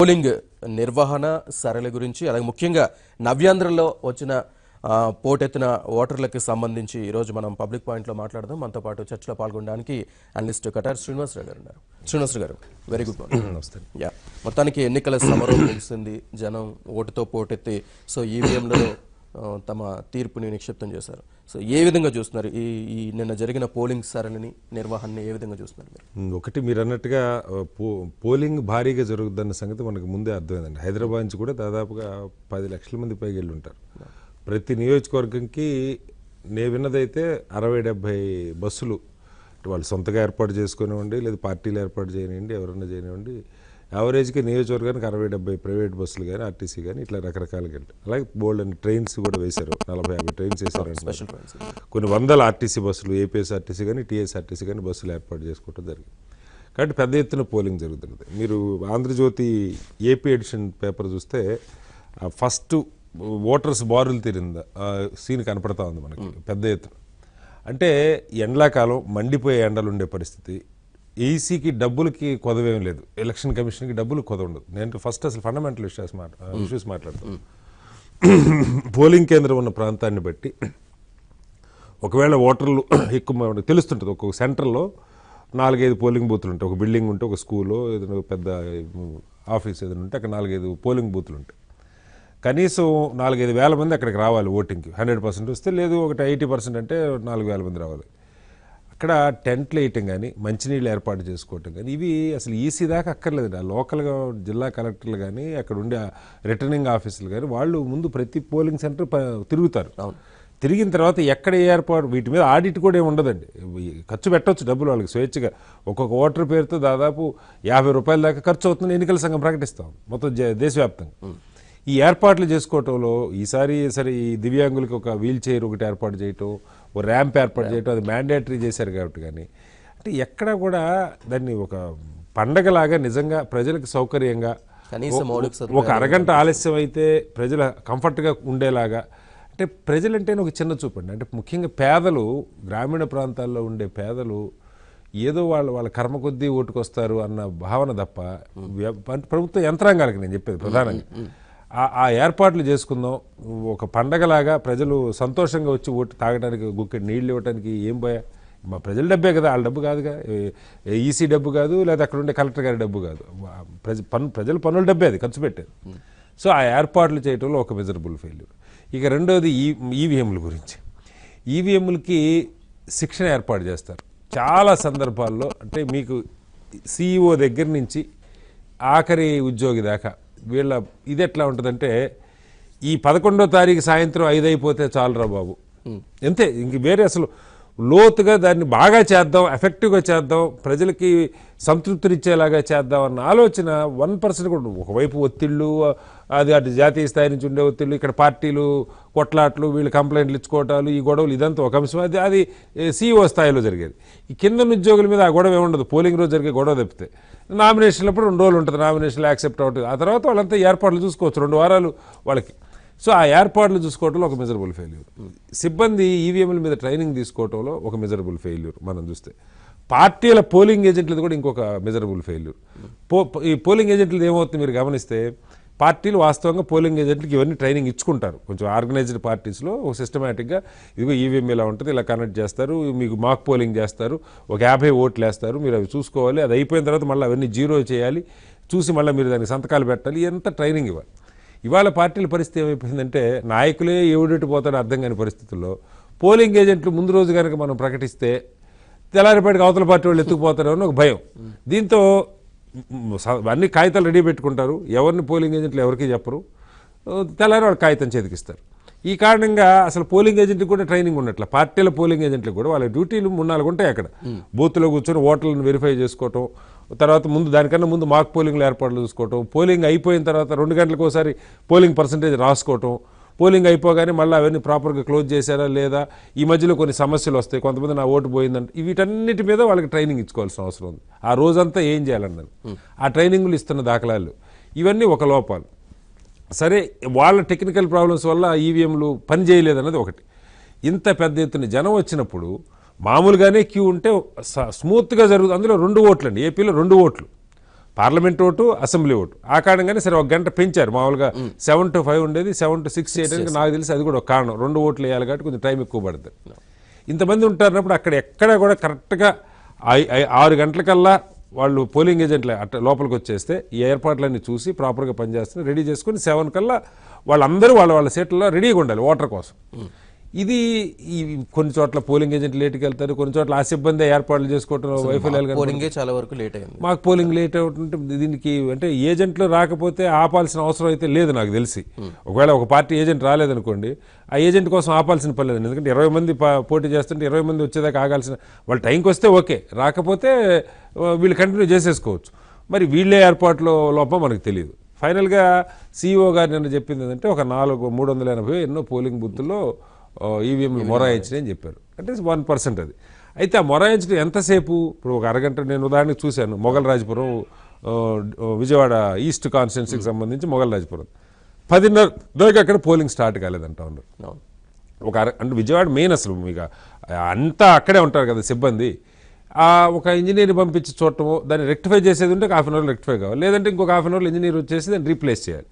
Polling నిర్వహణ సరళి గురించి అలాగే ముఖ్యంగా నవ్యాంధ్రలో వచ్చిన పోటెత్తిన ఓటర్లకు సంబంధించి ఈరోజు మనం పబ్లిక్ పాయింట్లో మాట్లాడదాం. మనతో పాటు చర్చలో పాల్గొనడానికి అనలిస్ట్ కటార్ శ్రీనివాసరావు గారు ఉన్నారు. శ్రీనివాసరావు గారు, వెరీ గుడ్ మార్నింగ్. నమస్తే. మొత్తానికి ఎన్నికల సమరం ముగిసింది. జనం ఓటుతో పోటెత్తి ఈవీఎంలలో తమ తీర్పుని నిక్షిప్తం చేశారు. ఏ విధంగా చూస్తున్నారు ఈ నిన్న జరిగిన పోలింగ్ సరళిని, నిర్వహణని ఏ విధంగా చూస్తున్నారు మీరు? ఒకటి మీరు అన్నట్టుగా పోలింగ్ భారీగా జరుగుతున్న సంగతి మనకు ముందే అర్థమైందండి. హైదరాబాద్ నుంచి కూడా దాదాపుగా 10 లక్షల మంది పైకి వెళ్ళి ఉంటారు. ప్రతి నియోజకవర్గంకి నేను విన్నదైతే 60-70 బస్సులు వాళ్ళు సొంతగా ఏర్పాటు చేసుకునివ్వండి, లేదా పార్టీలు ఏర్పాటు చేయనివ్వండి, ఎవరన్నా చేయనివ్వండి, యావరేజ్కి నియోజకవర్గానికి 60-70 ప్రైవేట్ బస్సులు కానీ, ఆర్టీసీ కానీ ఇట్లా రకరకాలుగా వెళ్తాయి. అలాగే బోల్డ్ అని ట్రైన్స్ కూడా వేశారు. 40-50 ట్రైన్స్ వేశారు. కొన్ని వందల ఆర్టీసీ బస్సులు, ఏపీఎస్ఆర్టీసీ కానీ, టీఎస్ఆర్టీసీ కానీ బస్సులు ఏర్పాటు చేసుకోవడం జరిగింది. కాబట్టి పెద్ద ఎత్తున పోలింగ్ జరుగుతున్నది. మీరు ఆంధ్రజ్యోతి ఏపీ ఎడిషన్ పేపర్ చూస్తే ఫస్ట్ ఓటర్స్ బారులు తీరింది సీన్ కనపడతా ఉంది మనకి పెద్ద ఎత్తున. అంటే ఎండాకాలం మండిపోయే ఎండలు ఉండే పరిస్థితి. ఈసీకి డబ్బులకి కొదవేం లేదు, ఎలక్షన్ కమిషన్కి డబ్బులు కొద ఉండదు. నేను ఫస్ట్ అసలు ఫండమెంటల్ ఇష్యూస్ మాట్లాడతాను. పోలింగ్ కేంద్రం ఉన్న ప్రాంతాన్ని బట్టి ఒకవేళ ఓటర్లు ఎక్కువ తెలుస్తుంటుంది. ఒక్కొక్క సెంటర్లో 4-5 పోలింగ్ బూతులు ఉంటాయి. ఒక బిల్డింగ్ ఉంటే, ఒక స్కూల్లో ఏదైనా పెద్ద ఆఫీస్ ఏదైనా ఉంటే అక్కడ 4-5 పోలింగ్ బూతులు ఉంటాయి. కనీసం 4-5 వేల మంది అక్కడికి రావాలి ఓటింగ్కి. 100% వస్తే, లేదు ఒకటి 80% అంటే 4,000 మంది రావాలి. అక్కడ టెంట్లు వేయటం కానీ, మంచినీళ్ళు ఏర్పాటు చేసుకోవటం కానీ, ఇవి అసలు ఈసీ దాకా అక్కర్లేదు. ఆ లోకల్గా జిల్లా కలెక్టర్లు కానీ, అక్కడ ఉండే రిటర్నింగ్ ఆఫీసులు కానీ, వాళ్ళు ముందు ప్రతి పోలింగ్ సెంటర్ తిరుగుతారు. తిరిగిన తర్వాత ఎక్కడ ఏర్పాటు, వీటి మీద ఆడిట్ కూడా ఏమి ఉండదండి. ఖర్చు పెట్టవచ్చు డబ్బులు వాళ్ళకి స్వేచ్ఛగా. ఒక్కొక్క ఓటర్ పేరుతో దాదాపు 50 రూపాయల దాకా ఖర్చు అవుతుంది. ఎన్నికల సంఘం ప్రకటిస్తాం మొత్తం దేశవ్యాప్తంగా. ఈ ఏర్పాట్లు చేసుకోవటంలో ఈసారి సరే ఈ దివ్యాంగులకి ఒక వీల్ చైర్ ఒకటి ఏర్పాటు చేయటం, ఒక ర్యాంప్ ఏర్పాటు చేయటం, అది మ్యాండేటరీ చేశారు కాబట్టి. కానీ అంటే ఎక్కడ కూడా దాన్ని ఒక పండగలాగా నిజంగా ప్రజలకు సౌకర్యంగా, ఒక అరగంట ఆలస్యం అయితే ప్రజల కంఫర్ట్గా ఉండేలాగా, అంటే ప్రజలంటేనే ఒక చిన్న చూపండి. అంటే ముఖ్యంగా పేదలు, గ్రామీణ ప్రాంతాల్లో ఉండే పేదలు ఏదో వాళ్ళ కర్మ కొద్దీ ఓటుకొస్తారు అన్న భావన తప్ప ప్రభుత్వ యంత్రాంగాలకి నేను చెప్పేది ప్రధానంగా ఆ ఏర్పాట్లు చేసుకుందాం. ఒక పండగలాగా ప్రజలు సంతోషంగా వచ్చి ఓటు తాగడానికి, గుక్కెడు నీళ్ళు ఇవ్వడానికి ఏం పోయా, మా ప్రజల డబ్బే కదా, వాళ్ళ డబ్బు కాదుగా, ఈసీ డబ్బు కాదు, లేదా అక్కడ ఉండే కలెక్టర్ గారి డబ్బు కాదు, ప్రజల పన్నుల డబ్బే అది ఖర్చు పెట్టేది. సో ఆ ఏర్పాట్లు చేయడంలో ఒక మెజరబుల్ ఫెయిల్యూర్. ఇక రెండవది ఈవీఎంల గురించి. ఈవీఎంలకి శిక్షణ ఏర్పాటు చేస్తారు చాలా సందర్భాల్లో. అంటే మీకు సిఇఓ దగ్గర నుంచి ఆఖరి ఉద్యోగి దాకా వీళ్ళ ఇది ఎట్లా ఉంటుందంటే, ఈ 11వ తారీఖు సాయంత్రం 5 అయిపోతే చాలురా బాబు, అంతే. ఇంక వేరే అసలు లోతుగా దాన్ని బాగా చేద్దాం, ఎఫెక్టివ్గా చేద్దాం, ప్రజలకి సంతృప్తినిచ్చేలాగా చేద్దాం అన్న ఆలోచన 1% కూడా. ఒకవైపు ఒత్తిళ్ళు, అది అటు జాతీయ స్థాయి నుంచి ఉండే ఒత్తిళ్ళు, ఇక్కడ పార్టీలు కొట్లాట్లు, వీళ్ళు కంప్లైంట్లు ఇచ్చుకోవటాలు, ఈ గొడవలు, ఇదంతా ఒక అంశం. అది సిఇఓ స్థాయిలో జరిగేది. ఈ కింద ఉద్యోగుల మీద ఆ గొడవ ఏముండదు. పోలింగ్ రోజు జరిగే గొడవ తప్పితే నామినేషన్లప్పుడు 2 రోజులు ఉంటుంది, నామినేషన్లు యాక్సెప్ట్ అవుతుంది. ఆ తర్వాత వాళ్ళంతా ఏర్పాట్లు చూసుకోవచ్చు 2 వారాలు వాళ్ళకి. సో ఆ ఏర్పాట్లు చూసుకోవడంలో ఒక మెజరబుల్ ఫెయిల్యూర్. సిబ్బంది ఈవీఎంల మీద ట్రైనింగ్ తీసుకోవడంలో ఒక మెజరబుల్ ఫెయిల్యూర్ మనం చూస్తే. పార్టీల పోలింగ్ ఏజెంట్లది కూడా ఇంకొక మెజరబుల్ ఫెయిల్యూర్. ఈ పోలింగ్ ఏజెంట్లది ఏమవుతుంది మీరు గమనిస్తే, పార్టీలు వాస్తవంగా పోలింగ్ ఏజెంట్లకి ఇవన్నీ ట్రైనింగ్ ఇచ్చుకుంటారు. కొంచెం ఆర్గనైజ్డ్ పార్టీస్లో ఒక సిస్టమేటిక్గా ఇదిగో ఈవీఎం ఇలా ఉంటుంది, ఇలా కనెక్ట్ చేస్తారు, మీకు మాక్ పోలింగ్ చేస్తారు, ఒక 50 ఓట్లు వేస్తారు, మీరు అవి చూసుకోవాలి, అది అయిపోయిన తర్వాత మళ్ళీ అవన్నీ జీరో చేయాలి, చూసి మళ్ళీ మీరు దానికి సంతకాలు పెట్టాలి, ఎంత ట్రైనింగ్ ఇవ్వాలి. ఇవాళ పార్టీల పరిస్థితి ఏమైపోయిందంటే, నాయకులే ఎవడెటు పోతాడో అర్థం కాని పరిస్థితుల్లో పోలింగ్ ఏజెంట్లు ముందు రోజు కనుక మనం ప్రకటిస్తే తెల్లారిపాటికి అవతల పార్టీ వాళ్ళు ఎత్తుకుపోతారో అని ఒక భయం. దీంతో అన్ని కాగితాలు రెడీ పెట్టుకుంటారు, ఎవరిని పోలింగ్ ఏజెంట్లు ఎవరికి చెప్పరు, తెల్లారి వాళ్ళు కాగితం చేతికిస్తారు. ఈ కారణంగా అసలు పోలింగ్ ఏజెంట్కి కూడా ట్రైనింగ్ ఉన్నట్ల. పార్టీల పోలింగ్ ఏజెంట్లకు కూడా వాళ్ళ డ్యూటీలు 3-4 ఉంటాయి. అక్కడ బూత్లో కూర్చొని ఓటర్లను వెరిఫై చేసుకోవటం, తర్వాత దానికన్నా ముందు మాక్ పోలింగ్లు ఏర్పాట్లు చూసుకోవటం, పోలింగ్ అయిపోయిన తర్వాత 2 గంటలకు ఒకసారి పోలింగ్ పర్సంటేజ్ రాసుకోవటం, పోలింగ్ అయిపోగానే మళ్ళీ అవన్నీ ప్రాపర్గా క్లోజ్ చేశారా లేదా, ఈ మధ్యలో కొన్ని సమస్యలు వస్తాయి, కొంతమంది నా ఓటు పోయిందంటే, వీటన్నిటి మీద వాళ్ళకి ట్రైనింగ్ ఇచ్చుకోవాల్సిన అవసరం ఉంది. ఆ రోజంతా ఏం చేయాలన్నది ఆ ట్రైనింగ్లు ఇస్తున్న దాఖలాలు ఇవన్నీ ఒక లోపాలు. సరే, వాళ్ళ టెక్నికల్ ప్రాబ్లమ్స్ వల్ల ఈవీఎంలు పని చేయలేదన్నది ఒకటి. ఇంత పెద్ద ఎత్తున జనం వచ్చినప్పుడు మామూలుగానే క్యూ ఉంటే స్మూత్గా జరుగుతుంది. అందులో 2 ఓట్లు అండి, ఏపీలో 2 ఓట్లు. Parliament vote, assembly vote. ఆ కారణంగానే సరే 1 గంట పెంచారు. మామూలుగా 7 to 5 ఉండేది 7 to 6 చేయడానికి నాకు తెలిసి అది కూడా ఒక కారణం. 2 ఓట్లు వేయాలి కాబట్టి కొంచెం టైం ఎక్కువ పడుతుంది. ఇంతమంది ఉంటారన్నప్పుడు అక్కడ ఎక్కడ కూడా కరెక్ట్గా 6 గంటలకల్లా వాళ్ళు పోలింగ్ ఏజెంట్లు అట్లా లోపలికి వచ్చేస్తే ఈ ఏర్పాట్లన్నీ చూసి ప్రాపర్గా పనిచేస్తే రెడీ చేసుకుని 7 కల్లా వాళ్ళందరూ వాళ్ళ సీట్లలో రెడీగా ఉండాలి ఓటర్ కోసం. ఇది ఈ కొన్ని చోట్ల పోలింగ్ ఏజెంట్ లేట్కి వెళ్తారు, కొన్ని చోట్ల ఆ సిబ్బంది ఏర్పాట్లు చేసుకోవటం వైఫల్యాలు. పోలింగే చాలా వరకు లేట్ అయింది. మాకు పోలింగ్ లేట్ అవుతుంటే దీనికి అంటే ఏజెంట్లు రాకపోతే ఆపాల్సిన అవసరం అయితే లేదు నాకు తెలిసి. ఒకవేళ ఒక పార్టీ ఏజెంట్ రాలేదనుకోండి, ఆ ఏజెంట్ కోసం ఆపాల్సిన పని లేదండి. ఎందుకంటే 20 మంది పోటీ చేస్తుంటే 20 మంది వచ్చేదాకా ఆగాల్సిన, వాళ్ళ టైంకి వస్తే ఓకే, రాకపోతే వీళ్ళు కంటిన్యూ చేసేసుకోవచ్చు. మరి వీళ్ళే ఏర్పాట్లో లోపం మనకు తెలియదు. ఫైనల్గా సిఇఓ గారు నిన్న చెప్పింది ఏంటంటే ఒక 380 ఎన్నో పోలింగ్ బూత్తుల్లో ఈవీఎంలు మొరాయించినాయి అని చెప్పారు. అంటే 1% అది. అయితే ఆ మొరాయించడం ఎంతసేపు? ఇప్పుడు ఒక అరగంట నేను ఉదాహరణకు చూశాను. మొగల్ రాజపురం, విజయవాడ ఈస్ట్ కాన్స్టిట్యున్సీకి సంబంధించి మొగల్ రాజపురం 10:30 దాకా అక్కడ పోలింగ్ స్టార్ట్ కాలేదంటా ఉన్నారు. అంటే విజయవాడ మెయిన్ అసలు మీకు అంతా అక్కడే ఉంటారు కదా సిబ్బంది. ఒక ఇంజనీర్ని పంపించి చూడటము, దాన్ని రెక్టిఫై చేసేది ఉంటే ఒక హాఫ్ అన్ అవర్లో రెక్టిఫై కావాలి, లేదంటే ఇంకొక హాఫ్ అన్ అవర్లో ఇంజనీర్ వచ్చేసి దాన్ని రీప్లేస్ చేయాలి.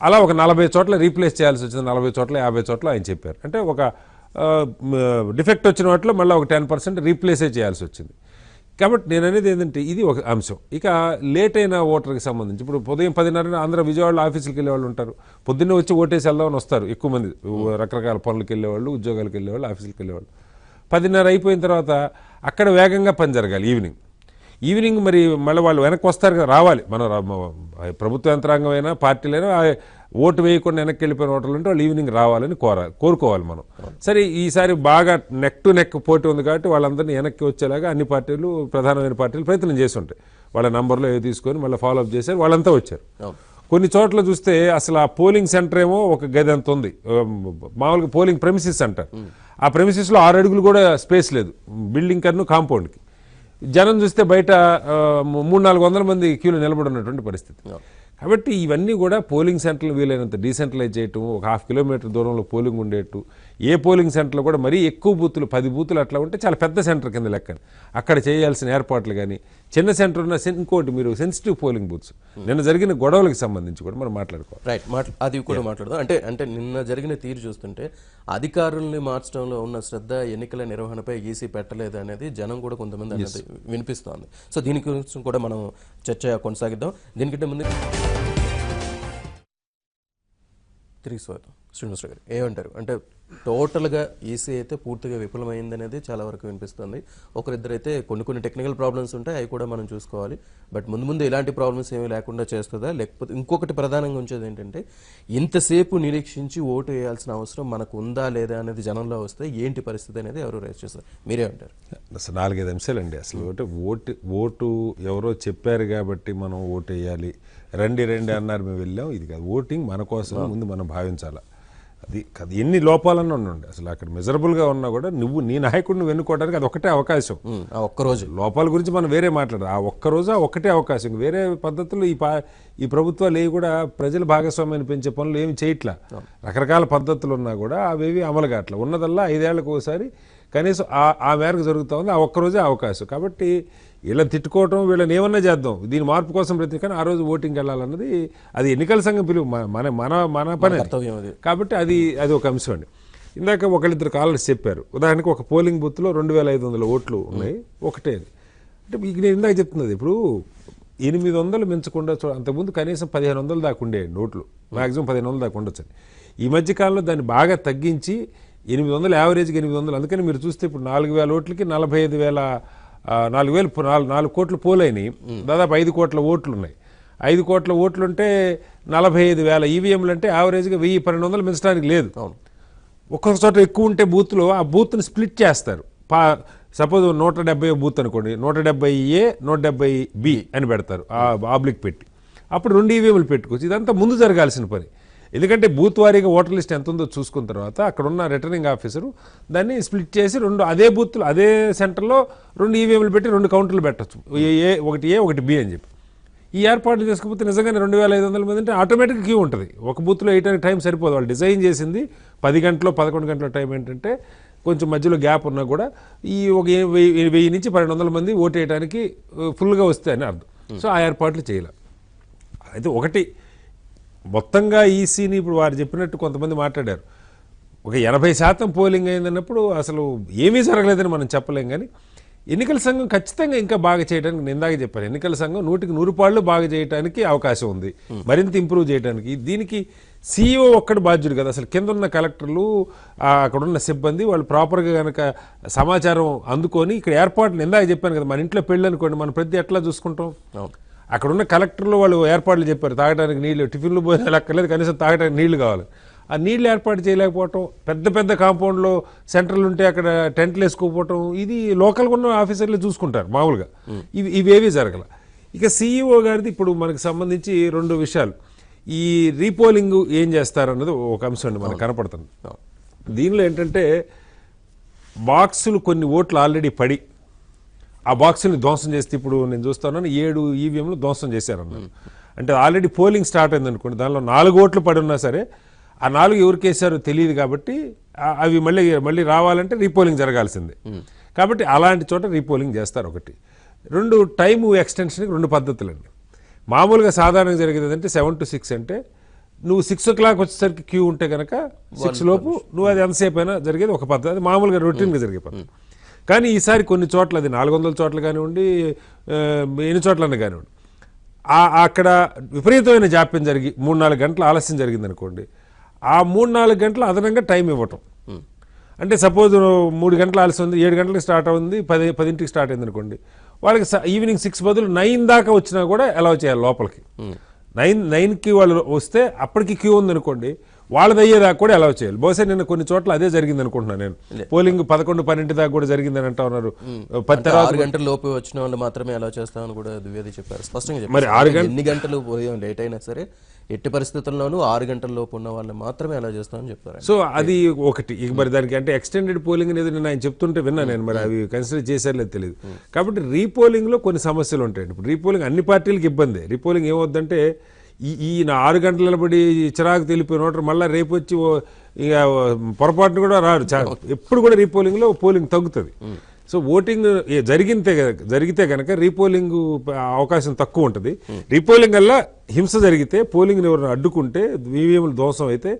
అలా ఒక 40 చోట్ల రీప్లేస్ చేయాల్సి వచ్చింది. 40 చోట్ల 50 చోట్ల ఆయన చెప్పారు. అంటే ఒక డిఫెక్ట్ వచ్చిన వాటిలో మళ్ళీ ఒక 10% రీప్లేసే చేయాల్సి వచ్చింది. కాబట్టి నేను అనేది ఏంటంటే ఇది ఒక అంశం. ఇక లేట్ అయిన ఓటర్కి సంబంధించి ఇప్పుడు ఉదయం 10:30 అందరూ విజయవాడలో ఆఫీసులకు వెళ్ళే వాళ్ళు ఉంటారు. పొద్దున్నే వచ్చి ఓటేసి వెళ్దామని వస్తారు ఎక్కువ మంది. రకరకాల పనులకు వెళ్ళేవాళ్ళు, ఉద్యోగాలకు వెళ్ళేవాళ్ళు, ఆఫీసులకు వెళ్ళేవాళ్ళు. 10:30 అయిపోయిన తర్వాత అక్కడ వేగంగా పని జరగాలి. ఈవినింగ్ మరి మళ్ళీ వాళ్ళు వెనక్కి వస్తారు కదా, రావాలి. మన ప్రభుత్వ యంత్రాంగం అయినా పార్టీలైనా ఓటు వేయకుండా వెనక్కి వెళ్ళిపోయిన ఓటర్లు ఉంటే వాళ్ళు ఈవినింగ్ రావాలని కోరుకోవాలి మనం. సరే ఈసారి బాగా నెక్ టు నెక్ పోటీ ఉంది కాబట్టి వాళ్ళందరినీ వెనక్కి వచ్చేలాగా అన్ని పార్టీలు, ప్రధానమైన పార్టీలు ప్రయత్నం చేసి ఉంటాయి. వాళ్ళ నంబర్లో ఏవి తీసుకొని మళ్ళీ ఫాలోఅప్ చేశారు, వాళ్ళంతా వచ్చారు. కొన్ని చోట్ల చూస్తే అసలు ఆ పోలింగ్ సెంటర్ ఏమో ఒక గది అంత ఉంది. మామూలుగా పోలింగ్ ప్రెమిసిస్ అంటారు. ఆ ప్రెమిసిస్లో 6 అడుగులు కూడా స్పేస్ లేదు, బిల్డింగ్ కన్నా కాంపౌండ్కి. జనం చూస్తే బయట 300-400 మంది క్యూలో నిలబడి ఉన్నటువంటి పరిస్థితి. కాబట్టి ఇవన్నీ కూడా పోలింగ్ సెంటర్లు వీలైనంత డీసెంట్రలైజ్ చేయటం, ఒక 1/2 కిలోమీటర్ దూరంలో పోలింగ్ ఉండేట్టు. ఏ పోలింగ్ సెంటర్లో కూడా మరీ ఎక్కువ బూతులు 10 బూతులు అట్లా ఉంటే చాలా పెద్ద సెంటర్ కింద లెక్కని అక్కడ చేయాల్సిన ఏర్పాట్లు కానీ, చిన్న సెంటర్ ఉన్న ఇంకోటి మీరు సెన్సిటివ్ పోలింగ్ బూత్స్ నిన్న జరిగిన గొడవలకు సంబంధించి కూడా మనం మాట్లాడుకోవాలి. రైట్, అది కూడా మాట్లాడదాం. అంటే నిన్న జరిగిన తీరు చూస్తుంటే అధికారుల్ని మార్చడంలో ఉన్న శ్రద్ధ ఎన్నికల నిర్వహణపై ఈసీ పెట్టలేదు అనేది జనం కూడా కొంతమంది అనేది వినిపిస్తోంది. సో దీని గురించి కూడా మనం చర్చ కొనసాగిద్దాం. దీనికంటే ముందు తిరిగి స్వాగతం. శ్రీనివాసరావు గారు ఏమంటారు? అంటే టోటల్గా ఈసీ అయితే పూర్తిగా విఫలమైంది అనేది చాలా వరకు వినిపిస్తుంది. ఒకరిద్దరైతే కొన్ని టెక్నికల్ ప్రాబ్లమ్స్ ఉంటాయి, అవి కూడా మనం చూసుకోవాలి. బట్ ముందు ఇలాంటి ప్రాబ్లమ్స్ ఏమీ లేకుండా చేస్తుందా? లేకపోతే ఇంకొకటి ప్రధానంగా ఉంచేది ఏంటంటే ఇంతసేపు నిరీక్షించి ఓటు వేయాల్సిన అవసరం మనకు ఉందా లేదా అనేది జనంలో వస్తే ఏంటి పరిస్థితి అనేది ఎవరు రైజ్ చేస్తారు? మీరే అంటారు? అసలు 4-5 అంశాలండి. అసలు ఓటు ఎవరో చెప్పారు కాబట్టి మనం ఓటు వేయాలి, రండి అన్నారు, మేము వెళ్ళాం, ఇది కాదు. ఓటింగ్ మన కోసం ముందు మనం భావించాలి. అది ఎన్ని లోపాలన్నా ఉండండి, అసలు అక్కడ మెజరబుల్గా ఉన్నా కూడా నీ నాయకుడిని వెన్నుకోవడానికి అది ఒకటే అవకాశం. ఒక్కరోజు లోపాల గురించి మనం వేరే మాట్లాడదు, ఆ ఒక్కరోజు ఒకటే అవకాశం. వేరే పద్ధతులు ఈ ప్రభుత్వాలు ఏవి కూడా ప్రజల భాగస్వామ్యాన్ని పెంచే పనులు ఏమి చేయట్లా. రకరకాల పద్ధతులు ఉన్నా కూడా అవేవి అమలు కావట్లా. ఉన్నదల్లా 5 ఏళ్లకు ఒకసారి కనీసం ఆ మేరకు జరుగుతూ ఉంది. ఆ ఒక్కరోజే అవకాశం. కాబట్టి వీళ్ళని తిట్టుకోవటం, వీళ్ళని ఏమన్నా చేద్దాం, దీని మార్పు కోసం ప్రతి కానీ ఆ రోజు ఓటింగ్కి వెళ్ళాలన్నది అది ఎన్నికల సంఘం పిలుపు, మన పని. కాబట్టి అది ఒక అంశం అండి. ఇందాక ఒకళ్ళిద్దరు కాలర్స్ చెప్పారు. ఉదాహరణకు ఒక పోలింగ్ బూత్లో 2500 ఓట్లు ఉన్నాయి, ఒకటే. అంటే నేను ఇందాక చెప్తున్నది ఇప్పుడు 800 మించకుండా అంతకుముందు కనీసం 1500 దాకా ఉండేవి ఓట్లు, మ్యాక్సిమం 1500 దాకా ఉండొచ్చు. ఈ మధ్యకాలంలో దాన్ని బాగా తగ్గించి 800, యావరేజ్కి 800. అందుకని మీరు చూస్తే ఇప్పుడు 4000 ఓట్లకి 4 కోట్ల పోలైనవి, దాదాపు 5 కోట్ల ఓట్లు ఉన్నాయి. 5 కోట్ల ఓట్లుంటే 45,000 ఈవీఎంలు అంటే యావరేజ్గా 1000-1200 మించడానికి లేదు. ఒక్కొక్క చోట ఎక్కువ ఉంటే బూత్లో ఆ బూత్ని స్ప్లిట్ చేస్తారు. సపోజ్ 170 బూత్ అనుకోండి, 170A 170B అని పెడతారు ఆబ్లిక్ పెట్టి. అప్పుడు 2 ఈవీఎంలు పెట్టుకోవచ్చు. ఇదంతా ముందు జరగాల్సిన పని. ఎందుకంటే బూత్ వారీగా ఓటర్ లిస్ట్ ఎంత ఉందో చూసుకున్న తర్వాత అక్కడ ఉన్న రిటర్నింగ్ ఆఫీసరు దాన్ని స్ప్లిట్ చేసి అదే బూత్లు అదే సెంటర్లో 2 ఈవీఎంలు పెట్టి 2 కౌంటర్లు పెట్టచ్చు, ఒకటి ఏ ఒకటి బి అని చెప్పి. ఈ ఏర్పాట్లు చేసుకోకపోతే నిజంగానే 2500 మంది అంటే ఆటోమేటిక్గా క్యూ ఉంటుంది. ఒక బూత్లో వేయడానికి టైం సరిపోదు. వాళ్ళు డిజైన్ చేసింది 10 గంటలో 11 గంటల టైం. ఏంటంటే కొంచెం మధ్యలో గ్యాప్ ఉన్నా కూడా ఈ ఒక 1000 నుంచి 1200 మంది ఓటు వేయడానికి ఫుల్గా వస్తే అని అర్థం. సో ఆ ఏర్పాట్లు చేయలే. అయితే ఒకటి మొత్తంగా ఈసీని ఇప్పుడు వారు చెప్పినట్టు కొంతమంది మాట్లాడారు, ఒక 80% పోలింగ్ అయిందన్నప్పుడు అసలు ఏమీ జరగలేదని మనం చెప్పలేం. కానీ ఎన్నికల సంఘం ఖచ్చితంగా ఇంకా బాగా చేయడానికి, నేను ఇందాక చెప్పాను, ఎన్నికల సంఘం 100కి 100 బాగా చేయడానికి అవకాశం ఉంది, మరింత ఇంప్రూవ్ చేయడానికి. దీనికి సీఈఓ ఒక్కడు బాధ్యుడు కదా, అసలు కింద ఉన్న కలెక్టర్లు అక్కడున్న సిబ్బంది వాళ్ళు ప్రాపర్గా కనుక సమాచారం అందుకొని ఇక్కడ ఏర్పాట్లు, ఇందాక చెప్పాను కదా, మన ఇంట్లో పెళ్ళి అనుకోండి, మన ప్రతి ఎట్లా చూసుకుంటాం, అక్కడున్న కలెక్టర్లు వాళ్ళు ఏర్పాట్లు చెప్పారు, తాగడానికి నీళ్ళు, టిఫిన్లు భోజనాలు అక్కర్లేదు, కనీసం తాగడానికి నీళ్లు కావాలి. ఆ నీళ్లు ఏర్పాటు చేయలేకపోవటం, పెద్ద పెద్ద కాంపౌండ్లో సెంటర్లు ఉంటే అక్కడ టెంట్లు వేసుకోకపోవటం, ఇది లోకల్గా ఉన్న ఆఫీసర్లు చూసుకుంటారు మామూలుగా. ఇవేవీ జరగల. ఇక సీఈఓ గారిది ఇప్పుడు మనకు సంబంధించి 2 విషయాలు. ఈ రీపోలింగ్ ఏం చేస్తారన్నది ఒక అంశం అండి మనకు కనపడుతుంది. దీనిలో ఏంటంటే బాక్సులు కొన్ని ఓట్లు ఆల్రెడీ పడి ఆ బాక్సుల్ని ధ్వంసం చేస్తే, ఇప్పుడు నేను చూస్తున్నాను 7 ఈవీఎంలు ధ్వంసం చేశారన్నారు. అంటే ఆల్రెడీ పోలింగ్ స్టార్ట్ అయింది అనుకోండి, దానిలో 4 ఓట్లు పడి ఉన్నా సరే ఆ 4 ఎవరికి వేసారో తెలియదు కాబట్టి అవి మళ్ళీ రావాలంటే రీపోలింగ్ జరగాల్సిందే. కాబట్టి అలాంటి చోట రీపోలింగ్ చేస్తారు. ఒకటి. 2 టైము ఎక్స్టెన్షన్కి 2 పద్ధతులండి. మామూలుగా సాధారణంగా జరిగేది అంటే 7 to 6 అంటే నువ్వు 6 o'clock వచ్చేసరికి క్యూ ఉంటే కనుక 6 లోపు నువ్వు అది ఎంతసేపు అయినా జరిగేది ఒక పద్ధతి, అది మామూలుగా రొటీన్గా జరిగే పద్ధతి. కానీ ఈసారి కొన్ని చోట్ల అది 400 చోట్ల కానివ్వండి, ఎన్ని చోట్లన్నా కానివ్వండి, అక్కడ విపరీతమైన జాప్యం జరిగి 3-4 గంటల ఆలస్యం జరిగింది అనుకోండి, ఆ 3-4 గంటలు అదనంగా టైం ఇవ్వటం. అంటే సపోజ్ 3 గంటల ఆలస్యం ఉంది, 7 గంటలకు స్టార్ట్ అవుతుంది, 10కి స్టార్ట్ అయింది అనుకోండి, వాళ్ళకి ఈవినింగ్ 6 బదులు 9 దాకా వచ్చినా కూడా అలౌ చేయాలి లోపలికి. 9కి వాళ్ళు వస్తే అప్పటికి క్యూ ఉంది అనుకోండి, వాళ్ళది అయ్యేదాకా కూడా అలౌ చేయాలి. బహుశా నిన్న కొన్ని చోట్ల అదే జరిగింది అనుకుంటున్నాను నేను. పోలింగ్ 11-12 దాకా కూడా జరిగిందని అంటా ఉన్నారు. 6 గంటల లోపు వచ్చిన వాళ్ళు మాత్రమే అలౌ చేస్తామని కూడా ద్వివేది చెప్పారు, స్పష్టంగా చెప్పారు. మరి 6 గంటలు ఎన్ని గంటలు ఉదయం లేట్ అయినా సరే ఎట్టి పరిస్థితుల్లోనూ 6 గంటల లోపు ఉన్న వాళ్ళని మాత్రమే అలౌ చేస్తామని చెప్పారు. సో అది ఒకటి. ఇక మరి దానికి అంటే ఎక్స్టెండెడ్ పోలింగ్ అనేది నేను ఆయన చెప్తుంటే విన్నా నేను, మరి అవి కన్సిడర్ చేశారో లేదు తెలియదు. కాబట్టి రీపోలింగ్లో కొన్ని సమస్యలు ఉంటాయండి. ఇప్పుడు రీపోలింగ్ అన్ని పార్టీలకు ఇబ్బంది. రీపోలింగ్ ఏమవుద్దంటే ఈయన 6 గంటల నిలబడి చిరాకు తెలిపిన ఓటర్ మళ్ళీ రేపు వచ్చి ఇక పొరపాటును కూడా రారు. ఎప్పుడు కూడా రీపోలింగ్లో పోలింగ్ తగ్గుతుంది. సో ఓటింగ్ జరిగితే కనుక రీపోలింగ్ అవకాశం తక్కువ ఉంటుంది. రీపోలింగ్ వల్ల హింస జరిగితే, పోలింగ్ని ఎవరైనా అడ్డుకుంటే, ఈవీఎంలు ధ్వంసం అయితే,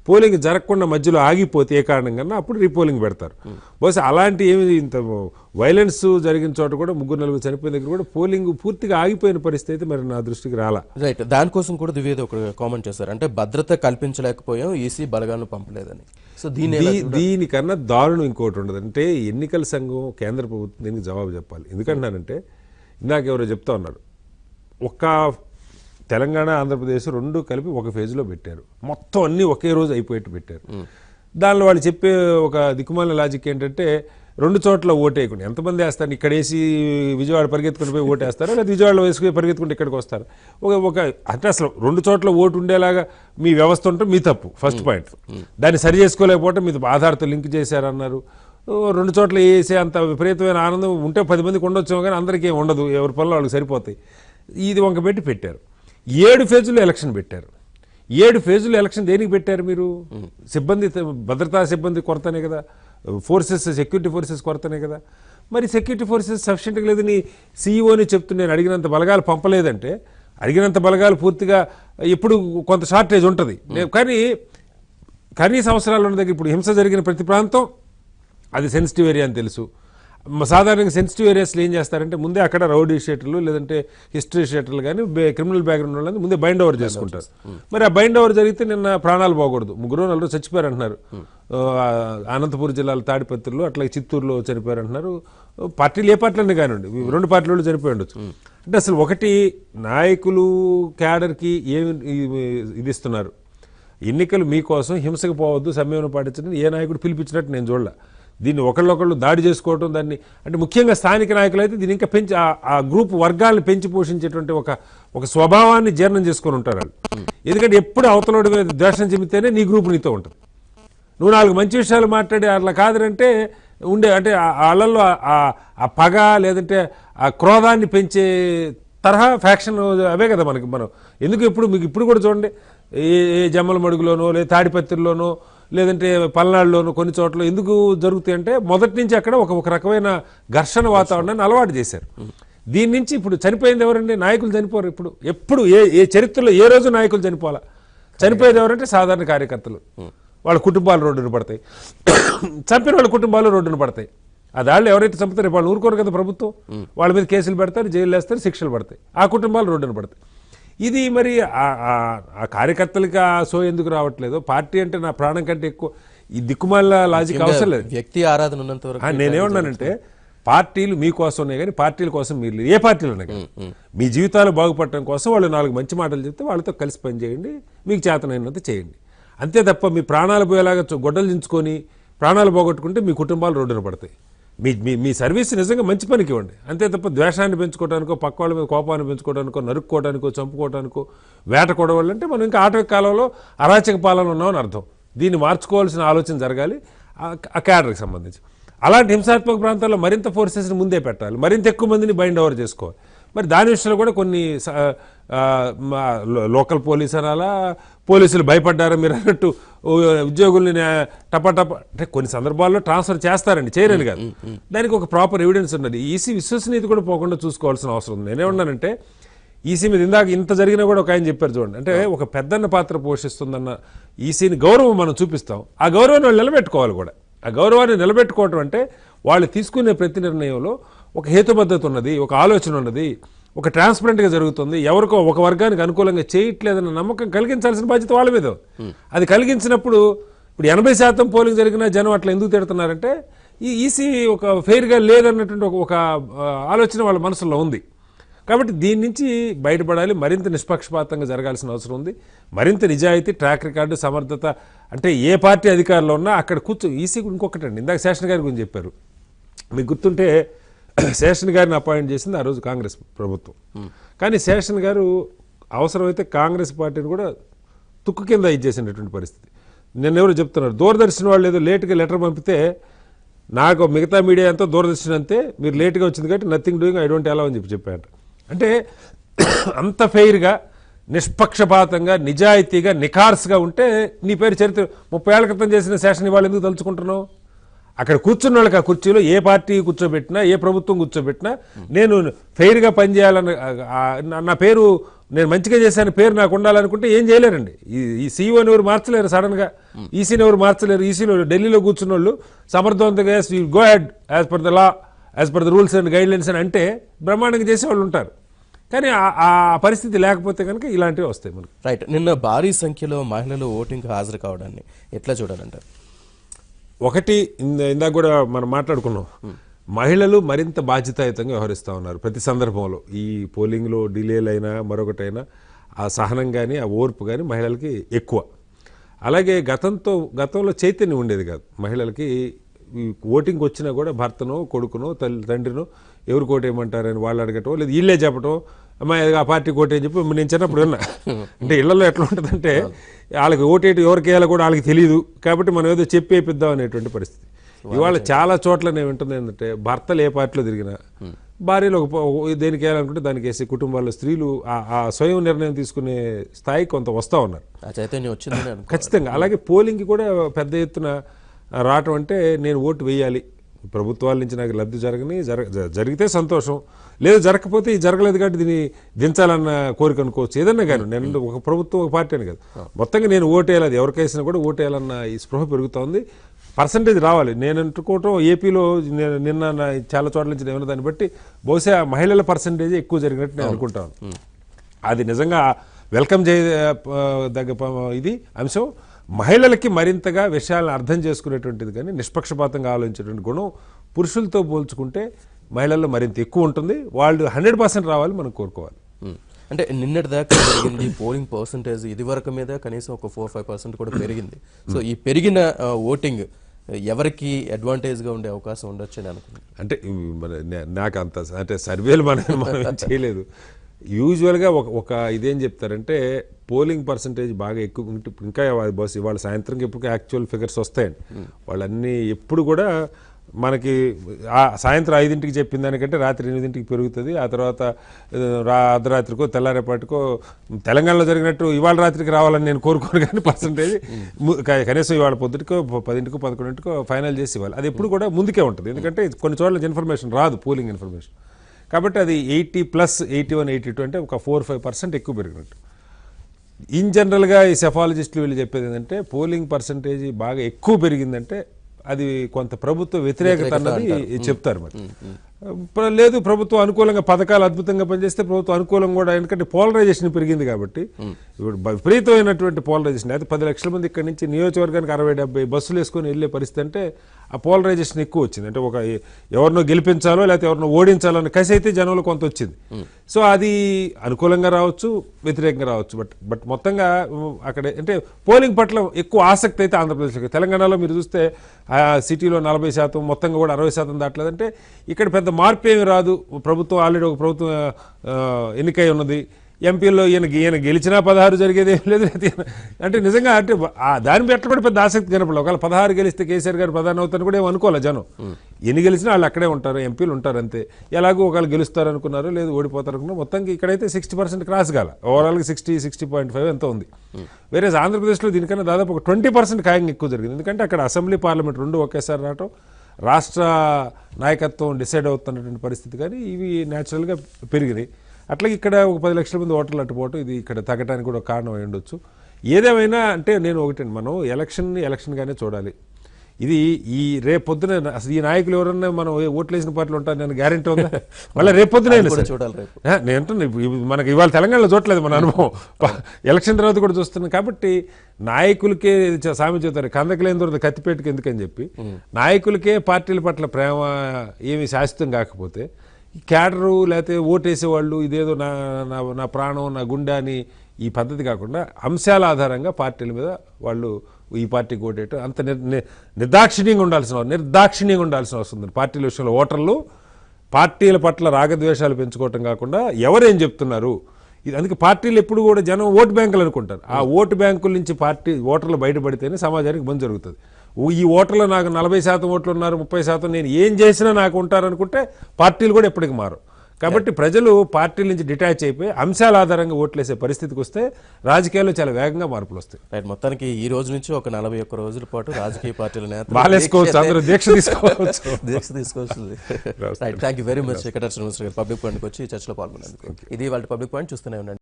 పోలింగ్ జరగకుండా మధ్యలో ఆగిపోతే ఏ కారణం కన్నా అప్పుడు రీపోలింగ్ పెడతారు. బహుశా అలాంటి ఏమి ఇంత వైలెన్స్ జరిగిన చోట కూడా 3-4 చనిపోయిన దగ్గర కూడా పోలింగ్ పూర్తిగా ఆగిపోయిన పరిస్థితి అయితే మరి నా దృష్టికి రాలా. రైట్. దానికోసం కూడా ద్వివేది ఒక కామెంట్ చేశారు, అంటే భద్రత కల్పించలేకపోయాం, ఈసీ బలగాలను పంపలేదని. సో దీనికన్నా దారుణం ఇంకోటి ఉండదు. అంటే ఎన్నికల సంఘం, కేంద్ర ప్రభుత్వం దీనికి జవాబు చెప్పాలి. ఎందుకంటానంటే ఇందాక ఎవరో చెప్తా ఉన్నారు, ఒక్క తెలంగాణ ఆంధ్రప్రదేశ్ 2 కలిపి ఒక ఫేజ్లో పెట్టారు, మొత్తం అన్నీ ఒకే రోజు అయిపోయేట్టు పెట్టారు. దానిలో వాళ్ళు చెప్పే ఒక దిక్కుమాలిన లాజిక్ ఏంటంటే 2 చోట్ల ఓటేయకుండా ఎంతమంది వేస్తారు, ఇక్కడ వేసి విజయవాడ పరిగెత్తుకుని పోయి ఓటేస్తారా, లేదా విజయవాడలో వేసుకుని పరిగెత్తుకుంటే ఇక్కడికి వస్తారు. అంటే అసలు 2 చోట్ల ఓటు ఉండేలాగా మీ వ్యవస్థ ఉంటే మీ తప్పు, ఫస్ట్ పాయింట్. దాన్ని సరి చేసుకోలేకపోవటం మీద ఆధార్తో లింక్ చేశారన్నారు. 2 చోట్ల వేసే అంత విపరీతమైన ఆనందం ఉంటే 10 మందికి ఉండొచ్చు, కానీ అందరికీ ఏం ఉండదు, ఎవరి పనులు వాళ్ళకి సరిపోతాయి. ఇది వంక పెట్టి పెట్టారు. 7 ఫేజుల్లో ఎలక్షన్ పెట్టారు. 7 ఫేజుల్లో ఎలక్షన్ దేనికి పెట్టారు మీరు? సిబ్బంది, భద్రతా సిబ్బంది కొరతనే కదా, సెక్యూరిటీ ఫోర్సెస్ కొరతనే కదా. మరి సెక్యూరిటీ ఫోర్సెస్ సఫిషియెంట్గా లేదని సీఈఓని చెప్తూ నేను అడిగినంత బలగాలు పంపలేదంటే, అడిగినంత బలగాలు పూర్తిగా ఎప్పుడు కొంత షార్టేజ్ ఉంటుంది. కానీ కనీస అవసరాలు ఉన్న దగ్గర ఇప్పుడు హింస జరిగిన ప్రతి ప్రాంతం అది సెన్సిటివ్ ఏరియా అని తెలుసు. సాధారణంగా సెన్సిటివ్ ఏరియాస్లో ఏం చేస్తారంటే ముందే అక్కడ రౌడీ షీటర్లు లేదంటే హిస్టరీ షీటర్లు కానీ క్రిమినల్ బ్యాక్గ్రౌండ్ వాళ్ళని ముందే బైండ్ ఓవర్ చేసుకుంటారు. మరి ఆ బైండ్ ఓవర్ జరిగితే నిన్న ప్రాణాలు పోకూడదు, 3-4 చచ్చిపోయారు అంటున్నారు. అనంతపురం జిల్లాలో తాడిపత్రిలో, అట్లాగే చిత్తూరులో చనిపోయారు అంటున్నారు. పార్టీలు ఏ పార్టీలన్నీ కానివ్వండి, 2 పార్టీలు చనిపోయి ఉండొచ్చు. అంటే అసలు ఒకటి నాయకులు క్యాడర్కి ఏమి ఇది ఇస్తున్నారు, ఎన్నికలు మీకోసం హింసకు పోవద్దు, సమయం పాటించడం ఏ నాయకుడు పిలిపించినట్టు నేను చూడలే. దీన్ని ఒకళ్ళొకళ్ళు దాడి చేసుకోవటం, దాన్ని అంటే ముఖ్యంగా స్థానిక నాయకులు అయితే దీన్ని ఇంకా పెంచి ఆ గ్రూప్ వర్గాలను పెంచి పోషించేటువంటి ఒక స్వభావాన్ని జీర్ణం చేసుకొని ఉంటారు వాళ్ళు. ఎందుకంటే ఎప్పుడు అవతలోడి మీద ద్వేషం చెబితేనే నీ గ్రూప్ నీతో ఉంటుంది. నువ్వు 4 మంచి విషయాలు మాట్లాడి అట్లా కాదంటే అంటే వాళ్ళల్లో ఆ పగ లేదంటే ఆ క్రోధాన్ని పెంచే తరహా ఫ్యాక్షన్ అవే కదా మనం ఎందుకు ఎప్పుడు మీకు ఇప్పుడు కూడా చూడండి, ఏ జమ్మల మడుగులోనో లేదా తాడిపత్రిలోనో లేదంటే పల్నాడులోనూ కొన్ని చోట్ల ఎందుకు జరుగుతాయి అంటే మొదటి నుంచి అక్కడ ఒక రకమైన ఘర్షణ వాతావరణాన్ని అలవాటు చేశారు. దీని నుంచి ఇప్పుడు చనిపోయింది ఎవరండి? నాయకులు చనిపోరు. ఎప్పుడు ఏ చరిత్రలో ఏ రోజు నాయకులు చనిపోవాలా? చనిపోయేది ఎవరంటే సాధారణ కార్యకర్తలు. వాళ్ళ కుటుంబాలు రోడ్డున పడతాయి, చంపిన వాళ్ళ కుటుంబాలు రోడ్డున పడతాయి. వాళ్ళు ఎవరైతే చంపుతారో వాళ్ళు ఊరుకోరు కదా ప్రభుత్వం. వాళ్ళ మీద కేసులు పెడతారు, జైలు వేస్తారు, శిక్షలు పడతాయి, ఆ కుటుంబాలు రోడ్డున పడతాయి. ఇది మరి ఆ కార్యకర్తలకి ఆ సో ఎందుకు రావట్లేదు? పార్టీ అంటే నా ప్రాణం కంటే ఎక్కువ, ఈ దిక్కుమాల లాజిక్ అవసరం లేదు. వ్యక్తి ఆరాధన ఉన్నంత వరకు నేనేమన్నానంటే పార్టీలు మీకోసం ఉన్నాయి కానీ పార్టీల కోసం మీరు లేదు. ఏ పార్టీలు ఉన్నాయి కానీ మీ జీవితాలు బాగుపడటం కోసం వాళ్ళు 4 మంచి మాటలు చెప్తే వాళ్ళతో కలిసి పనిచేయండి, మీకు చేతనైనంత చేయండి. అంతే తప్ప మీ ప్రాణాలు పోయేలాగా గొడ్డలు దించుకొని ప్రాణాలు పోగొట్టుకుంటే మీ కుటుంబాలు రోడ్డున పడతాయి. మీ సర్వీస్ నిజంగా మంచి పనికి ఇవ్వండి. అంతే తప్ప ద్వేషాన్ని పెంచుకోవడానికో, పక్క వాళ్ళ మీద కోపాన్ని పెంచుకోవడానికో, నరుక్కోవడానికో, చంపుకోవడానికో, వేటకొడవాళ్ళు అంటే మనం ఇంకా ఆటవిక కాలంలో అరాచక పాలన ఉన్నామని అర్థం. దీన్ని మార్చుకోవాల్సిన ఆలోచన జరగాలి ఆ క్యాడర్కి సంబంధించి. అలాంటి హింసాత్మక ప్రాంతాల్లో మరింత ఫోర్సెస్ని ముందే పెట్టాలి, మరింత ఎక్కువ మందిని బైండ్ ఓవర్ చేసుకోవాలి. మరి దాని విషయంలో కూడా కొన్ని లోకల్ పోలీస్ అనాలా, పోలీసులు భయపడ్డారా మీరు అన్నట్టు ఉద్యోగుల్ని టపటప అంటే కొన్ని సందర్భాల్లో ట్రాన్స్ఫర్ చేస్తారండి, చేయరని కాదు. దానికి ఒక ప్రాపర్ ఎవిడెన్స్ ఉన్నది. ఈసీ విశ్వసనీయత కూడా పోకుండా చూసుకోవాల్సిన అవసరం ఉంది. నేనేమన్నానంటే ఈసీ మీద ఇందాక ఇంత జరిగినా కూడా ఒక ఆయన చెప్పారు చూడండి, అంటే ఒక పెద్దన్న పాత్ర పోషిస్తుందన్న ఈసీని గౌరవం మనం చూపిస్తాం, ఆ గౌరవాన్ని వాళ్ళు నిలబెట్టుకోవాలి కూడా. ఆ గౌరవాన్ని నిలబెట్టుకోవటం అంటే వాళ్ళు తీసుకునే ప్రతి నిర్ణయంలో ఒక హేతుబద్ధత ఉన్నది, ఒక ఆలోచన ఉన్నది, ఒక ట్రాన్స్పరెంట్గా జరుగుతుంది, ఎవరికో ఒక వర్గానికి అనుకూలంగా చేయట్లేదన్న నమ్మకం కలిగించాల్సిన బాధ్యత వాళ్ళ మీద. అది కలిగించినప్పుడు ఇప్పుడు 80% పోలింగ్ జరిగిన జనం అట్లా ఎందుకు తిడుతున్నారంటే ఈ ఈసీ ఒక ఫెయిర్గా లేదన్నటువంటి ఒక ఆలోచన వాళ్ళ మనసులో ఉంది. కాబట్టి దీని నుంచి బయటపడాలి, మరింత నిష్పక్షపాతంగా జరగాల్సిన అవసరం ఉంది. మరింత నిజాయితీ, ట్రాక్ రికార్డు, సమర్థత. అంటే ఏ పార్టీ అధికారంలో ఉన్నా అక్కడ ఈసీ ఇంకొకటండి, ఇందాక శేషన్ గారి గురించి చెప్పారు. మీకు గుర్తుంటే శేషన్ గారిని అపాయింట్ చేసింది ఆ రోజు కాంగ్రెస్ ప్రభుత్వం. కానీ శేషన్ గారు అవసరమైతే కాంగ్రెస్ పార్టీని కూడా తుక్కు కింద ఇచ్చేసినటువంటి పరిస్థితి. నిన్నెవరు చెప్తున్నారు, దూరదర్శన్ వాళ్ళు ఏదో లేట్గా లెటర్ పంపితే నాకు మిగతా మీడియా అంతా దూరదర్శన్ అంతే, మీరు లేట్గా వచ్చింది కాబట్టి nothing doing, I don't allow అని చెప్పారు. అంటే అంత ఫెయిర్గా, నిష్పక్షపాతంగా, నిజాయితీగా, నిఖార్స్గా ఉంటే నీ పేరు చరిత్ర 30 ఏళ్ల క్రితం చేసిన శాసన వాళ్ళు ఎందుకు తలుచుకుంటున్నావు? అక్కడ కూర్చున్న వాళ్ళకి ఆ కుర్చీలో ఏ పార్టీ కూర్చోబెట్టినా, ఏ ప్రభుత్వం కూర్చోబెట్టినా నేను ఫెయిర్గా పనిచేయాలని, నా పేరు నేను మంచిగా చేశాను పేరు నాకు ఉండాలనుకుంటే ఏం చేయలేరండి. ఈ సీఈఓని ఎవరు మార్చలేరు, సడన్గా ఈసీని ఎవరు మార్చలేరు. ఈసీలో ఢిల్లీలో కూర్చున్న వాళ్ళు సమర్థవంతంగా go head as per the law, as per the rules and guide lines అని అంటే బ్రహ్మాండంగా చేసేవాళ్ళు ఉంటారు. కానీ ఆ పరిస్థితి లేకపోతే కనుక ఇలాంటివి వస్తాయి మనకు. రైట్. నిన్న భారీ సంఖ్యలో మహిళలు ఓటింగ్కి హాజరు కావడాన్ని ఎట్లా చూడాలంటారు? ఒకటి, ఇందాక కూడా మనం మాట్లాడుకున్నాం, మహిళలు మరింత బాధ్యతాయుతంగా వ్యవహరిస్తూ ఉన్నారు ప్రతి సందర్భంలో. ఈ పోలింగ్లో డిలేలైనా మరొకటైనా ఆ సహనం కానీ ఆ ఓర్పు కానీ మహిళలకి ఎక్కువ. అలాగే గతంలో చైతన్యం ఉండేది కాదు మహిళలకి. ఓటింగ్కి వచ్చినా కూడా భర్తనో, కొడుకునో, తండ్రినో ఎవరు కోటేయమంటారని వాళ్ళు అడగటం, లేదు వీళ్ళే చెప్పటం, అమ్మాయి ఆ పార్టీ కోటేయని చెప్పి నేను చిన్నప్పుడు విన్నా. అంటే ఇళ్లలో ఎట్లా ఉంటుందంటే వాళ్ళకి ఓటేటి ఎవరికి వేయాలో కూడా వాళ్ళకి తెలియదు, కాబట్టి మనం ఏదో చెప్పి వేపిద్దాం అనేటువంటి పరిస్థితి. ఇవాళ చాలా చోట్ల నేను వింటుంది ఏంటంటే భర్తలు ఏ పార్టీలో తిరిగినా భార్యలు దేనికి వేయాలనుకుంటే దానికి వేసే కుటుంబాల్లో స్త్రీలు ఆ స్వయం నిర్ణయం తీసుకునే స్థాయికి కొంత వస్తూ ఉన్నారు. ఖచ్చితంగా. అలాగే పోలింగ్కి కూడా పెద్ద ఎత్తున రావటం అంటే నేను ఓటు వేయాలి, ప్రభుత్వాల నుంచి నాకు లబ్ధి జరిగితే సంతోషం, లేదు జరగకపోతే ఇది జరగలేదు కాబట్టి దీన్ని దించాలన్న కోరిక అనుకోవచ్చు. ఏదన్నా కానీ నేను ఒక ప్రభుత్వం ఒక పార్టీ అని కాదు, మొత్తంగా నేను ఓటేయాలి, అది ఎవరికేసినా కూడా ఓటేయాలన్న ఈ స్పృహ పెరుగుతూ ఉంది. పర్సంటేజ్ రావాలి. నేను అనుకోవటం ఏపీలో నిన్న చాలా చోట్ల నుంచి నేను దాన్ని బట్టి బహుశా మహిళల పర్సంటేజ్ ఎక్కువ జరిగినట్టు నేను అనుకుంటాను. అది నిజంగా వెల్కమ్ చేయదగ్గ ఇది అంశం. మహిళలకి మరింతగా విషయాలను అర్థం చేసుకునేటువంటిది కానీ నిష్పక్షపాతంగా ఆలోచించేటువంటి గుణం పురుషులతో పోల్చుకుంటే మహిళల్లో మరింత ఎక్కువ ఉంటుంది. వాళ్ళు 100% రావాలి మనం కోరుకోవాలి. అంటే నిన్నటి దాకా పెరిగింది పోలింగ్ పర్సంటేజ్, ఇది వరకు మీద కనీసం ఒక 4-5% కూడా పెరిగింది. సో ఈ పెరిగిన ఓటింగ్ ఎవరికి అడ్వాంటేజ్గా ఉండే అవకాశం ఉండొచ్చు అని అనుకుంటున్నాను. అంటే నాకు అంత అంటే సర్వేలు మనం చేయలేదు. యూజువల్గా ఒక ఇదేం చెప్తారంటే పోలింగ్ పర్సంటేజ్ బాగా ఎక్కువ ఉంటే ఇంకా బస్ ఇవాళ సాయంత్రంకి ఎప్పుడు యాక్చువల్ ఫిగర్స్ వస్తాయండి. వాళ్ళన్నీ ఎప్పుడు కూడా మనకి సాయంత్రం 5ంటికి చెప్పిన దానికంటే రాత్రి 8ంటికి పెరుగుతుంది. ఆ తర్వాత అర్ధరాత్రికో తెల్లారేపాటికో తెలంగాణలో జరిగినట్టు ఇవాళ రాత్రికి రావాలని నేను కోరుకోను, కానీ పర్సంటేజ్ కనీసం ఇవాళ పొద్దుటికో 10ంటికో 11ంటికో ఫైనల్ చేసి ఇవ్వాలి. అది ఎప్పుడు కూడా ముందుకే ఉంటుంది, ఎందుకంటే కొన్ని చోట్ల ఇన్ఫర్మేషన్ రాదు, పోలింగ్ ఇన్ఫర్మేషన్. కాబట్టి అది 80+, 81, 82 అంటే ఒక 4-5% ఎక్కువ పెరిగినట్టు. ఇన్ జనరల్గా ఈ సెఫాలజిస్టులు వీళ్ళు చెప్పేది ఏంటంటే పోలింగ్ పర్సంటేజ్ బాగా ఎక్కువ పెరిగిందంటే అది కొంత ప్రభుత్వ వ్యతిరేకత అన్నది చెప్తారు మరి. లేదు ప్రభుత్వం అనుకూలంగా పథకాలు అద్భుతంగా పనిచేస్తే ప్రభుత్వం అనుకూలం కూడా, ఎందుకంటే పోలరైజేషన్ పెరిగింది కాబట్టి ఇప్పుడు విపరీతమైనటువంటి పోలరైజేషన్. అయితే 10 లక్షల మంది ఇక్కడ నుంచి నియోజకవర్గానికి 60-70 బస్సులు వేసుకొని వెళ్ళే పరిస్థితి అంటే ఆ పోలరైజేషన్ ఎక్కువ వచ్చింది. అంటే ఒక ఎవరినో గెలిపించాలో లేకపోతే ఎవరినో ఓడించాలో అనే కసి అయితే జనంలో కొంత వచ్చింది. సో అది అనుకూలంగా రావచ్చు, వ్యతిరేకంగా రావచ్చు. బట్ మొత్తంగా అక్కడ అంటే పోలింగ్ పట్ల ఎక్కువ ఆసక్తి అయితే ఆంధ్రప్రదేశ్లో. తెలంగాణలో మీరు చూస్తే ఆ సిటీలో 40%, మొత్తంగా కూడా 60% దాటలేదంటే ఇక్కడ పెద్ద మార్పు ఏమి రాదు. ప్రభుత్వం ఆల్రెడీ ఒక ప్రభుత్వం ఎన్నికై ఉన్నది. ఎంపీల్లో ఈయన గెలిచినా 16 జరిగేది ఏం లేదు. అంటే నిజంగా అంటే దాని పట్ల కూడా పెద్ద ఆసక్తి కనపడలేదు. ఒకవేళ 16 గెలిస్తే కేసీఆర్ గారు ప్రధాని అవుతారని కూడా ఏమి అనుకోవాలి జనం. ఎన్ని గెలిచినా వాళ్ళు అక్కడే ఉంటారు, ఎంపీలు ఉంటారు అంతే. ఎలాగో ఒకవేళ గెలుస్తారు అనుకున్నారు, లేదు ఓడిపోతారు అనుకున్నారు. మొత్తానికి ఇక్కడైతే 60% క్రాస్ కాల, ఓవరాల్గా 60.5 ఎంతో ఉంది. వేరే ఆంధ్రప్రదేశ్లో దీనికన్నా దాదాపు ఒక 20% ఖాయంగా ఎక్కువ జరిగింది. ఎందుకంటే అక్కడ అసెంబ్లీ, పార్లమెంట్ రెండు ఒకేసారి రావటం, రాష్ట్ర నాయకత్వం డిసైడ్ అవుతున్నటువంటి పరిస్థితి. కానీ ఇవి న్యాచురల్గా పెరిగినాయి. అట్లాగే ఇక్కడ ఒక 10 లక్షల మంది ఓటర్లు అట్టుపోవటం ఇది ఇక్కడ తగ్గడానికి కూడా కారణం అయి ఉండొచ్చు. ఏదేమైనా అంటే నేను ఒకటి, మనం ఎలక్షన్గానే చూడాలి. ఇది ఈ రేపొద్దున అసలు ఈ నాయకులు ఎవరన్నా మనం ఓట్లు వేసిన పార్టీలు ఉంటారు నేను గ్యారెంటీ ఉందా? మళ్ళీ రేపొద్దున నేను అంటున్నా, మనకి ఇవాళ తెలంగాణలో చూడలేదు మన అనుభవం, ఎలక్షన్ తర్వాత కూడా చూస్తున్నాం. కాబట్టి నాయకులకే సామెత చెబుతారు, కందకలేని దొరకదు కత్తిపేటకి ఎందుకని చెప్పి. నాయకులకే పార్టీల పట్ల ప్రేమ ఏమి శాశ్వతం కాకపోతే క్యాడరు లేకపోతే ఓటేసేవాళ్ళు ఇదేదో నా ప్రాణం, నా గుండె అని ఈ పద్ధతి కాకుండా అంశాల ఆధారంగా పార్టీల మీద వాళ్ళు ఈ పార్టీకి ఓటేయటం అంత నిర్దాక్షిణ్యంగా ఉండాల్సిన అవసరం ఉంది. పార్టీల విషయంలో ఓటర్లు పార్టీల పట్ల రాగద్వేషాలు పెంచుకోవటం కాకుండా ఎవరేం చెప్తున్నారు ఇది. అందుకే పార్టీలు ఎప్పుడు కూడా జనం ఓటు బ్యాంకులు అనుకుంటారు. ఆ ఓటు బ్యాంకుల నుంచి పార్టీ ఓటర్లు బయటపడితేనే సమాజానికి మంచి జరుగుతుంది. ఈ ఓటర్లో నాకు 40% ఓట్లు ఉన్నారు, 30% నేను ఏం చేసినా నాకు ఉంటారనుకుంటే పార్టీలు కూడా ఎప్పటికి మారు. కాబట్టి ప్రజలు పార్టీల నుంచి డిటాచ్ అయిపోయి అంశాల ఆధారంగా ఓట్లేసే పరిస్థితికి వస్తే రాజకీయాల్లో చాలా వేగంగా మార్పులు వస్తాయి. రైట్, మొత్తానికి ఈ రోజు నుంచి ఒక 41 రోజుల పాటు రాజకీయ పార్టీల నేతలు అందరూ దీక్ష తీసుకోవచ్చు. Thank you very much cutter Srinivas గారు పబ్లిక్ పాయింట్కి వచ్చి చర్చలో పాల్గొన్నందుకు. ఇది వాళ్ళ పబ్లిక్ పాయింట్, చూస్తూనే ఉండండి.